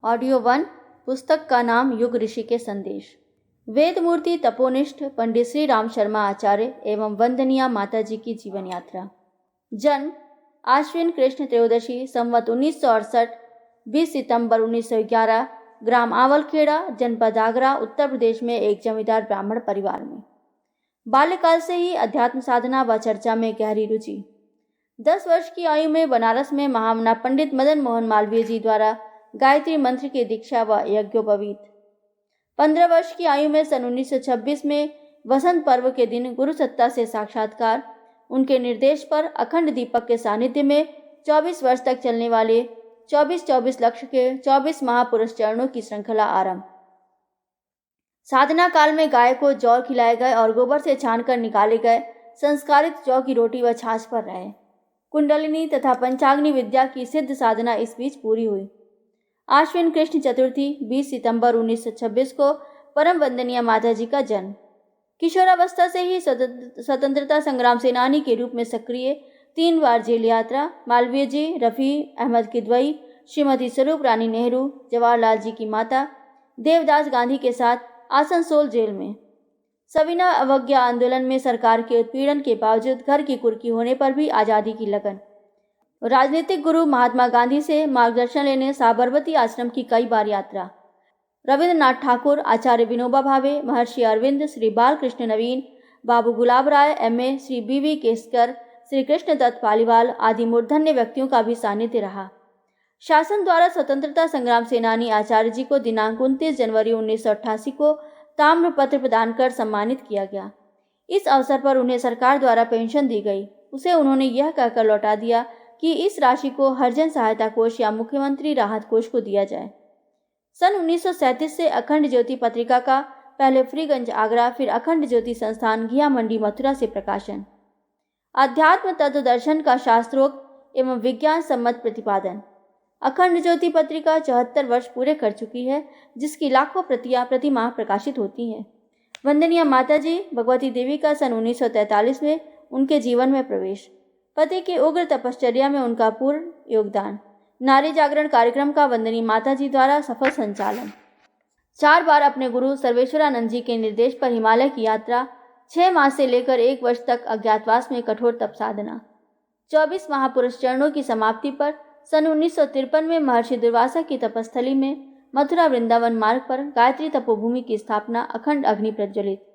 Audio 1। पुस्तक का नाम युग ऋषि के संदेश। वेदमूर्ति तपोनिष्ठ पंडित श्री राम शर्मा आचार्य एवं वंदनीय माताजी की जीवन यात्रा। जन्म आश्विन कृष्ण त्रयोदशी संवत 1968, 20 सितंबर 1911, ग्राम आवलखेड़ा, जनपद आगरा, उत्तर प्रदेश में एक जमींदार ब्राह्मण परिवार में। बाल्यकाल से ही अध्यात्म साधना व चर्चा में गहरी रुचि। 10 वर्ष की आयु में बनारस में महामना पंडित मदन मोहन मालवीय जी द्वारा गायत्री मंत्र की दीक्षा व यज्ञोपवीत। 15 वर्ष की आयु में सन 1926 में वसंत पर्व के दिन गुरु सत्ता से साक्षात्कार। उनके निर्देश पर अखंड दीपक के सानिध्य में 24 वर्ष तक चलने वाले 24 लक्ष्य के 24 महापुरुष चरणों की श्रृंखला आरंभ। साधना काल में गाय को जौ खिलाए गए और गोबर से छानकर निकाले गए संस्कारित जौ की रोटी व छाछ पर रहे। कुंडलिनी तथा पंचाग्नि विद्या की सिद्ध साधना इस बीच पूरी हुई। आश्विन कृष्ण चतुर्थी 20 सितंबर 1926 को परम वंदनीय माताजी का जन्म। किशोरावस्था से ही स्वतंत्रता संग्राम सेनानी के रूप में सक्रिय, 3 बार जेल यात्रा। मालवीय जी, रफ़ी अहमद किदवई, श्रीमती स्वरूप रानी नेहरू, जवाहरलाल जी की माता, देवदास गांधी के साथ आसनसोल जेल में। सविनय अवज्ञा आंदोलन में सरकार के उत्पीड़न के बावजूद घर की कुर्की होने पर भी आज़ादी की लगन। राजनीतिक गुरु महात्मा गांधी से मार्गदर्शन लेने साबरमती आश्रम की कई बार यात्रा। रविंद्रनाथ ठाकुर, आचार्य विनोबा भावे, महर्षि अरविंद, श्री बालकृष्ण नवीन, बाबू गुलाब राय एमए, श्री बीवी केसकर, श्री कृष्ण दत्त पालीवाल आदि मूर्धन्य व्यक्तियों का भी सानिध्य रहा। शासन द्वारा स्वतंत्रता संग्राम सेनानी आचार्य जी को दिनांक 29 जनवरी 1988 को ताम्र पत्र प्रदान कर सम्मानित किया गया। इस अवसर पर उन्हें सरकार द्वारा पेंशन दी गई। उसे उन्होंने यह कहकर लौटा दिया कि इस राशि को हरिजन सहायता कोष या मुख्यमंत्री राहत कोष को दिया जाए। सन 1937 से अखंड ज्योति पत्रिका का पहले फ्रीगंज आगरा, फिर अखंड ज्योति संस्थान घिया मंडी मथुरा से प्रकाशन। अध्यात्म तत्व दर्शन का शास्त्रोक्त एवं विज्ञान सम्मत प्रतिपादन। अखंड ज्योति पत्रिका 74 वर्ष पूरे कर चुकी है, जिसकी लाखों प्रतियां प्रति माह प्रकाशित होती हैं। वंदनीय माताजी भगवती देवी का सन 1943 में उनके जीवन में प्रवेश। पति की उग्र तपश्चर्या में उनका पूर्ण योगदान। नारी जागरण कार्यक्रम का वंदनीय माताजी द्वारा सफल संचालन। 4 बार अपने गुरु सर्वेश्वरानंद जी के निर्देश पर हिमालय की यात्रा। 6 माह से लेकर 1 वर्ष तक अज्ञातवास में कठोर तप साधना। 24 महापुरुष चरणों की समाप्ति पर सन 1953 में महर्षि दुर्वासा की तपस्थली में मथुरा वृंदावन मार्ग पर गायत्री तपोभूमि की स्थापना, अखंड अग्नि प्रज्वलित।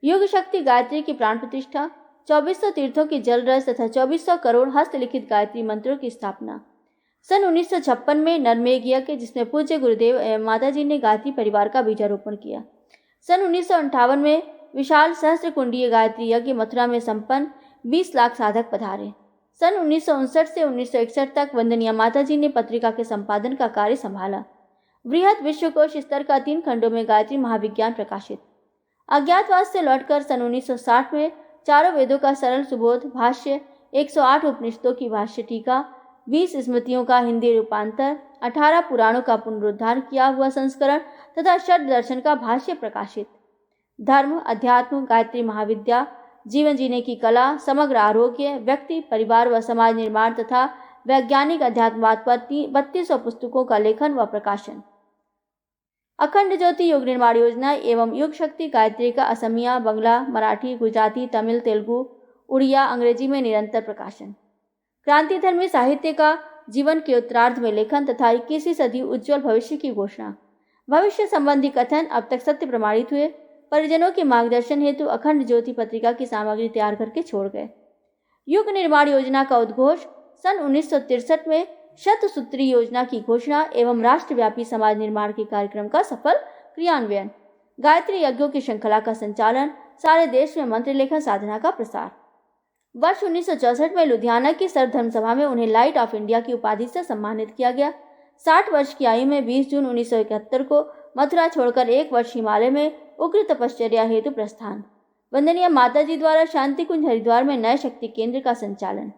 युग शक्ति गायत्री की प्राण प्रतिष्ठा, 2400 तीर्थों की जल रस तथा 2400 करोड़ हस्तलिखित गायत्री मंत्रों की स्थापना। सन 1956 में नरमेघ यज्ञ, जिसमें पूज्य गुरुदेव एवं माताजी ने गायत्री परिवार का बीजारोपण किया। सन 1958 में विशाल सहस्त्रकुंडीय गायत्री यज्ञ मथुरा में संपन्न, 20 लाख साधक पधारे। सन 1959 से 1961 तक वंदनीय माताजी ने पत्रिका के संपादन का कार्य संभाला। बृहद विश्वकोश स्तर का 3 खंडों में गायत्री महाविज्ञान प्रकाशित। अज्ञातवास से लौटकर सन 1960 में चारों वेदों का सरल सुबोध भाष्य, 108 उपनिषदों की भाष्य टीका, 20 स्मृतियों का हिंदी रूपांतर, 18 पुराणों का पुनरुद्धार किया हुआ संस्करण तथा षड दर्शन का भाष्य प्रकाशित। धर्म, अध्यात्म, गायत्री महाविद्या, जीवन जीने की कला, समग्र आरोग्य, व्यक्ति, परिवार व समाज निर्माण तथा वैज्ञानिक अध्यात्मवाद पर 3200 पुस्तकों का लेखन व प्रकाशन। अखंड ज्योति युग निर्माण योजना एवं युग शक्ति गायत्री का असमिया, बंगला, मराठी, गुजराती, तमिल, तेलुगु, उड़िया, अंग्रेजी में निरंतर प्रकाशन। क्रांतिधर्मी साहित्य का जीवन के उत्तरार्ध में लेखन तथा 21वीं सदी उज्ज्वल भविष्य की घोषणा। भविष्य संबंधी कथन अब तक सत्य प्रमाणित हुए। परिजनों के मार्गदर्शन हेतु अखंड ज्योति पत्रिका की सामग्री तैयार करके छोड़ गए। युग निर्माण योजना का उद्घोष सन 1963 में शतसूत्री योजना की घोषणा एवं राष्ट्रव्यापी समाज निर्माण के कार्यक्रम का सफल क्रियान्वयन। गायत्री यज्ञों की श्रृंखला का संचालन, सारे देश में मंत्र लेखन साधना का प्रसार। वर्ष 1964 में लुधियाना की सर्वधर्म सभा में उन्हें लाइट ऑफ इंडिया की उपाधि से सम्मानित किया गया। 60 वर्ष की आयु में 20 जून 1971 को मथुरा छोड़कर 1 वर्ष हिमालय में उग्र तपश्चर्या हेतु प्रस्थान। वंदनीय माताजी द्वारा शांति कुंज हरिद्वार में नए शक्ति केंद्र का संचालन।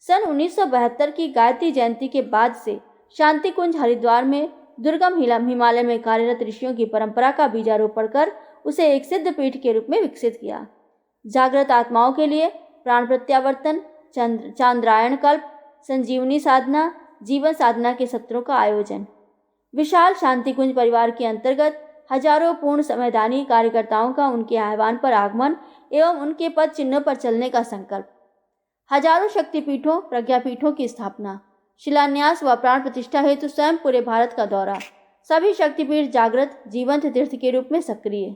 सन 1972 की गायत्री जयंती के बाद से शांति कुंज हरिद्वार में दुर्गम हिमालय में कार्यरत ऋषियों की परंपरा का बीजारोपण कर उसे एक सिद्ध पीठ के रूप में विकसित किया। जागृत आत्माओं के लिए प्राण प्रत्यावर्तन, चांद्रायण कल्प, संजीवनी साधना, जीवन साधना के सत्रों का आयोजन। विशाल शांतिकुंज परिवार के अंतर्गत हजारों पूर्ण समयदानी कार्यकर्ताओं का उनके आह्वान पर आगमन एवं उनके पद चिन्हों पर चलने का संकल्प, हजारों शक्तिपीठों प्रज्ञापीठों की स्थापना, शिलान्यास व प्राण प्रतिष्ठा हेतु स्वयं पूरे भारत का दौरा, सभी शक्तिपीठ जागृत जीवंत तीर्थ के रूप में सक्रिय,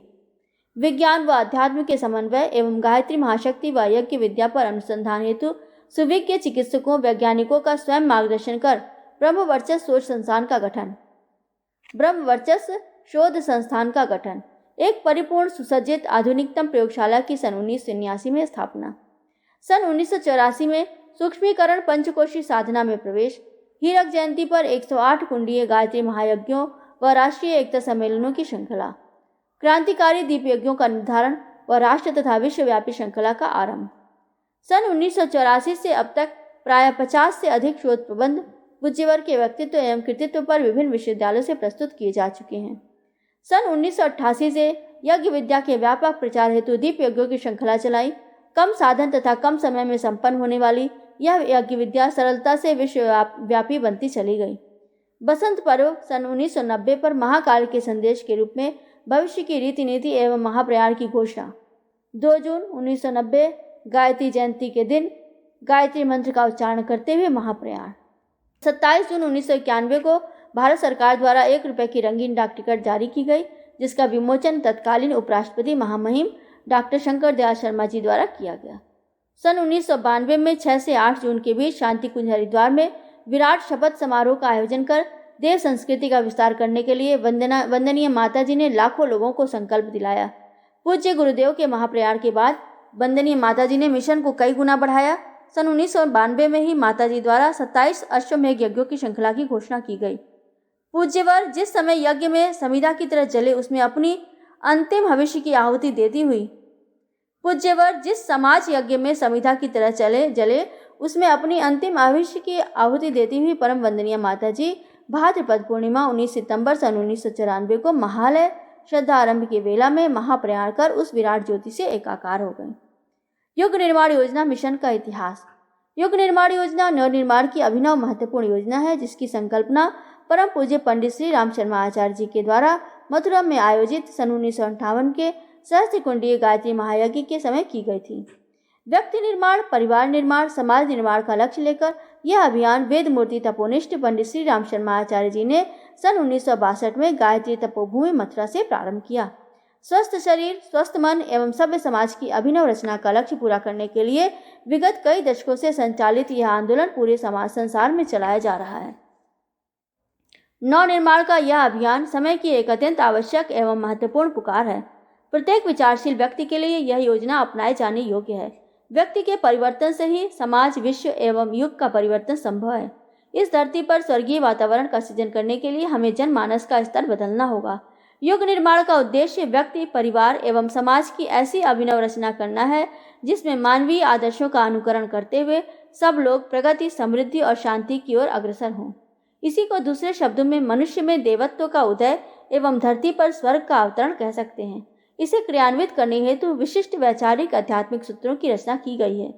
विज्ञान व अध्यात्म के समन्वय एवं गायत्री महाशक्ति व यज्ञ विद्या पर अनुसंधान हेतु सुविज्ञ चिकित्सकों वैज्ञानिकों का स्वयं मार्गदर्शन कर ब्रह्मवर्चस्व शोध संस्थान का गठन, एक परिपूर्ण सुसज्जित आधुनिकतम प्रयोगशाला की सन 1979 में स्थापना, सन 1984 में सूक्ष्मीकरण पंचकोशी साधना में प्रवेश, हीरक जयंती पर 108 कुंडीय गायत्री महायज्ञों व राष्ट्रीय एकता सम्मेलनों की श्रृंखला, क्रांतिकारी दीप यज्ञों का निर्धारण व राष्ट्र तथा विश्वव्यापी श्रृंखला का आरंभ। सन 1984 से अब तक प्राय 50 से अधिक शोध प्रबंध पूज्यवर के व्यक्तित्व एवं कृतित्व पर विभिन्न विश्वविद्यालयों से प्रस्तुत किए जा चुके हैं। सन 1988 से यज्ञ विद्या के व्यापक प्रचार हेतु दीप यज्ञों की श्रृंखला चलाई। कम साधन तथा कम समय में संपन्न होने वाली यह यज्ञ विद्या सरलता से विश्वव्यापी बनती चली गई। बसंत पर्व सन 1990 पर महाकाल के संदेश के रूप में भविष्य की रीति नीति एवं महाप्रयाण की घोषणा। 2 जून 1990 गायत्री जयंती के दिन गायत्री मंत्र का उच्चारण करते हुए महाप्रयाण। 27 जून 1991 को भारत सरकार द्वारा 1 रुपये की रंगीन डाक टिकट जारी की गई, जिसका विमोचन तत्कालीन उपराष्ट्रपति महामहिम डॉक्टर शंकर दयाल शर्मा जी द्वारा किया गया। सन 1992 में 6 से 8 जून के बीच शांति कुंज हरिद्वार में विराट शपथ समारोह का आयोजन कर देव संस्कृति का विस्तार करने के लिए वंदनीय माता जी ने लाखों लोगों को संकल्प दिलाया। पूज्य गुरुदेव के महाप्रयाण के बाद वंदनीय माता जी ने मिशन को कई गुना बढ़ाया। सन 1992 में ही माता जी द्वारा 27 अश्वमेघ यज्ञों की श्रृंखला की घोषणा की गई। पूज्यवर जिस समय यज्ञ में समिधा की तरह जले उसमें अपनी अंतिम भविष्य की आहुति देती हुई पूज्यवर जिस समाज यज्ञ में समिधा की तरह जले उसमें अपनी अंतिम भविष्य की आहुति देती हुई परम वंदनीय माता जी भाद्रपद पूर्णिमा 19 सितंबर सन 1994 को महालय श्रद्धा आरंभ के वेला में महाप्रयाण कर उस विराट ज्योति से एकाकार हो गए। युग निर्माण योजना मिशन का इतिहास। युग निर्माण योजना नवनिर्माण की अभिनव महत्वपूर्ण योजना है, जिसकी संकल्पना परम पूज्य पंडित श्री राम शर्मा आचार्य जी के द्वारा मथुरा में आयोजित सन 1958 के सहस्त्र कुंडीय गायत्री महायज्ञ के समय की गई थी। व्यक्ति निर्माण, परिवार निर्माण, समाज निर्माण का लक्ष्य लेकर यह अभियान वेद मूर्ति तपोनिष्ठ पंडित श्री राम शर्मा आचार्य जी ने सन 1962 में गायत्री तपोभूमि मथुरा से प्रारंभ किया। स्वस्थ शरीर, स्वस्थ मन एवं सभ्य समाज की अभिनव रचना का लक्ष्य पूरा करने के लिए विगत कई दशकों से संचालित यह आंदोलन पूरे समाज संसार में चलाया जा रहा है। नवनिर्माण का यह अभियान समय की एक अत्यंत आवश्यक एवं महत्वपूर्ण पुकार है। प्रत्येक विचारशील व्यक्ति के लिए यह योजना अपनाए जाने योग्य है। व्यक्ति के परिवर्तन से ही समाज, विश्व एवं युग का परिवर्तन संभव है। इस धरती पर स्वर्गीय वातावरण का सृजन करने के लिए हमें जनमानस का स्तर बदलना होगा। युग निर्माण का उद्देश्य व्यक्ति, परिवार एवं समाज की ऐसी अभिनव रचना करना है जिसमें मानवीय आदर्शों का अनुकरण करते हुए सब लोग प्रगति, समृद्धि और शांति की ओर अग्रसर हों। इसी को दूसरे शब्दों में मनुष्य में देवत्व का उदय एवं धरती पर स्वर्ग का अवतरण कह सकते हैं। इसे क्रियान्वित करने हेतु विशिष्ट वैचारिक आध्यात्मिक सूत्रों की रचना की गई है,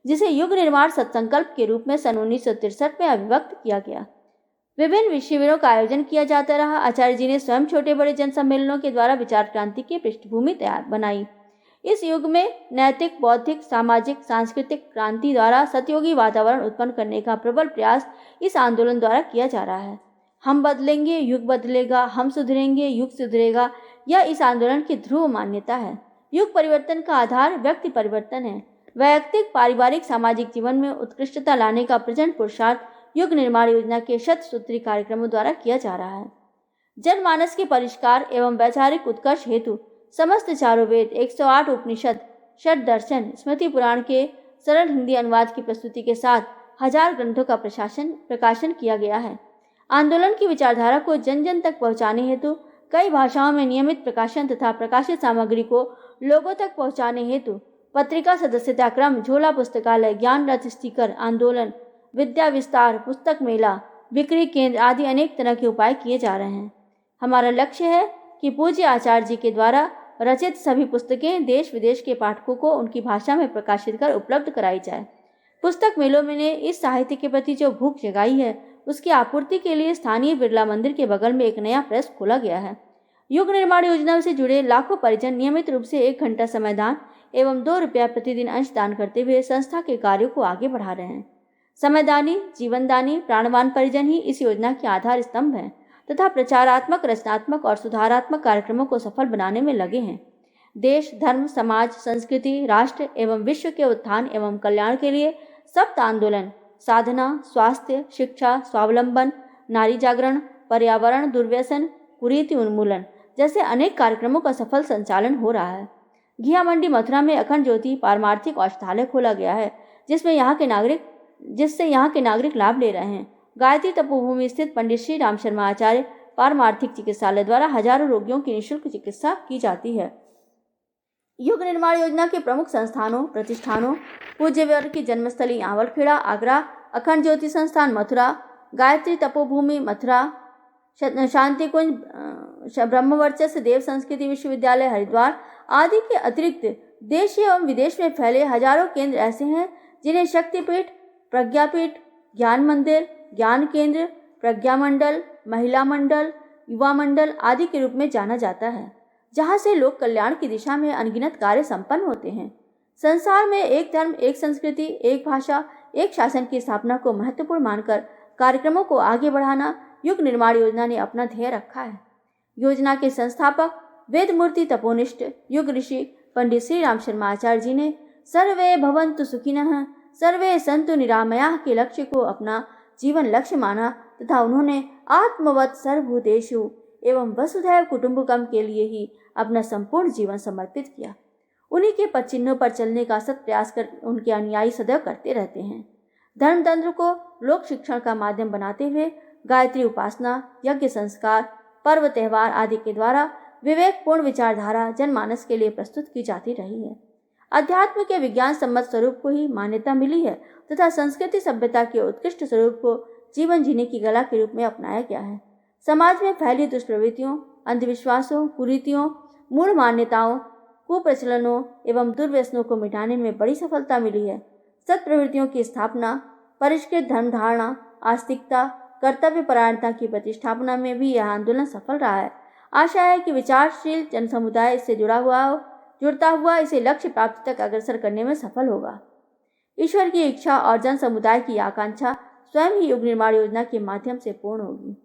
जिसे युग निर्माण सत्संकल्प के रूप में सन 1963 में अभिव्यक्त किया गया। विभिन्न शिविरों का आयोजन किया जाता रहा। आचार्य जी ने स्वयं छोटे बड़े जन सम्मेलनों के द्वारा विचार क्रांति की पृष्ठभूमि तैयार बनाई। इस युग में नैतिक, बौद्धिक, सामाजिक, सांस्कृतिक क्रांति द्वारा सतयोगी वातावरण उत्पन्न करने का प्रबल प्रयास इस आंदोलन द्वारा किया जा रहा है। हम बदलेंगे, युग बदलेगा, हम सुधरेंगे, युग सुधरेगा, यह इस आंदोलन की ध्रुव मान्यता है। युग परिवर्तन का आधार व्यक्ति परिवर्तन है। वैयक्तिक, पारिवारिक, सामाजिक जीवन में उत्कृष्टता लाने का प्रचंड पुरुषार्थ युग निर्माण योजना के शतसूत्री कार्यक्रमों द्वारा किया जा रहा है। जनमानस के परिष्कार एवं वैचारिक उत्कर्ष हेतु समस्त चारों वेद, 108 उपनिषद, षट दर्शन, स्मृति पुराण के सरल हिंदी अनुवाद की प्रस्तुति के साथ 1000 ग्रंथों का प्रकाशन किया गया है। आंदोलन की विचारधारा को जन जन तक पहुंचाने हेतु कई भाषाओं में नियमित प्रकाशन तथा प्रकाशित सामग्री को लोगों तक पहुंचाने हेतु पत्रिका सदस्यता क्रम, झोला पुस्तकालय, ज्ञान रथ स्टिकर, आंदोलन, विद्या विस्तार, पुस्तक मेला, बिक्री केंद्र आदि अनेक तरह के उपाय किए जा रहे हैं। हमारा लक्ष्य है कि पूज्य आचार्य जी के द्वारा रचित सभी पुस्तकें देश विदेश के पाठकों को उनकी भाषा में प्रकाशित कर उपलब्ध कराई जाए। पुस्तक मेलों में ने इस साहित्य के प्रति जो भूख जगाई है उसकी आपूर्ति के लिए स्थानीय बिरला मंदिर के बगल में एक नया प्रेस खोला गया है। युग निर्माण योजना से जुड़े लाखों परिजन नियमित रूप से 1 घंटा समय दान एवं 2 रुपया प्रतिदिन अंश दान करते हुए संस्था के कार्यों को आगे बढ़ा रहे हैं। समयदानी, जीवनदानी, प्राणवान परिजन ही इस योजना के आधार स्तंभ हैं तथा प्रचारात्मक, रचनात्मक और सुधारात्मक कार्यक्रमों को सफल बनाने में लगे हैं। देश, धर्म, समाज, संस्कृति, राष्ट्र एवं विश्व के उत्थान एवं कल्याण के लिए सप्त आंदोलन, साधना, स्वास्थ्य, शिक्षा, स्वावलंबन, नारी जागरण, पर्यावरण, दुर्व्यसन, कुरीति उन्मूलन जैसे अनेक कार्यक्रमों का सफल संचालन हो रहा है। घिया मंडी मथुरा में अखंड ज्योति पारमार्थिक औषधालय खोला गया है, जिससे यहाँ के नागरिक लाभ ले रहे हैं। गायत्री तपोभूमि स्थित पंडित श्री राम शर्मा आचार्य पारमार्थिक चिकित्सालय द्वारा हजारों रोगियों की निःशुल्क चिकित्सा की जाती है। युग निर्माण योजना के प्रमुख संस्थानों, प्रतिष्ठानों, पूज्यवर की जन्मस्थली आंवलखेड़ा, आगरा, अखंड ज्योति संस्थान मथुरा, गायत्री तपोभूमि मथुरा, शांति कुंज ब्रह्मवर्चस्व देव संस्कृति विश्वविद्यालय हरिद्वार आदि के अतिरिक्त देश एवं विदेश में फैले हजारों केंद्र ऐसे हैं जिन्हें शक्तिपीठ, प्रज्ञापीठ, ज्ञान मंदिर, ज्ञान केंद्र, प्रज्ञा मंडल, महिला मंडल, युवा मंडल आदि के रूप में जाना जाता है, जहां से लोक कल्याण की दिशा में अनगिनत कार्य संपन्न होते हैं। संसार में एक धर्म, एक संस्कृति, एक भाषा, एक शासन की स्थापना को महत्वपूर्ण मानकर कार्यक्रमों को आगे बढ़ाना युग निर्माण योजना ने अपना ध्येय रखा है। योजना के संस्थापक वेदमूर्ति तपोनिष्ठ युग ऋषि पंडित श्री राम शर्मा आचार्य जी ने सर्वे भवन्तु सुखिनः सर्वे सन्तु निरामयाः के लक्ष्य को अपना जीवन लक्ष्य माना तथा उन्होंने आत्मवत् सर्वभूतेषु एवं वसुधैव कुटुम्बकम के लिए ही अपना संपूर्ण जीवन समर्पित किया। उन्हीं के पद चिन्हों पर चलने का सत प्रयास कर उनके अनुयायी सदैव करते रहते हैं। धर्मतंत्र को लोक शिक्षण का माध्यम बनाते हुए गायत्री उपासना, यज्ञ संस्कार, पर्व त्योहार आदि के द्वारा विवेकपूर्ण विचारधारा जनमानस के लिए प्रस्तुत की जाती रही है। अध्यात्म के विज्ञान सम्मत स्वरूप को ही मान्यता मिली है तथा संस्कृति सभ्यता के उत्कृष्ट स्वरूप को जीवन जीने की कला के रूप में अपनाया गया है। समाज में फैली दुष्प्रवृत्तियों, अंधविश्वासों, कुरीतियों, मूढ़ मान्यताओं, कुप्रचलनों एवं दुर्व्यसनों को मिटाने में बड़ी सफलता मिली है। सत्प्रवृत्तियों की स्थापना, परिष्कृत धर्म धारणा, आस्तिकता, कर्तव्य परायणता की प्रतिष्ठापना में भी यह आंदोलन सफल रहा है। आशा है कि विचारशील जन समुदाय इससे जुड़ता हुआ इसे लक्ष्य प्राप्ति तक अग्रसर करने में सफल होगा। ईश्वर की इच्छा और जन समुदाय की आकांक्षा स्वयं ही युग निर्माण योजना के माध्यम से पूर्ण होगी।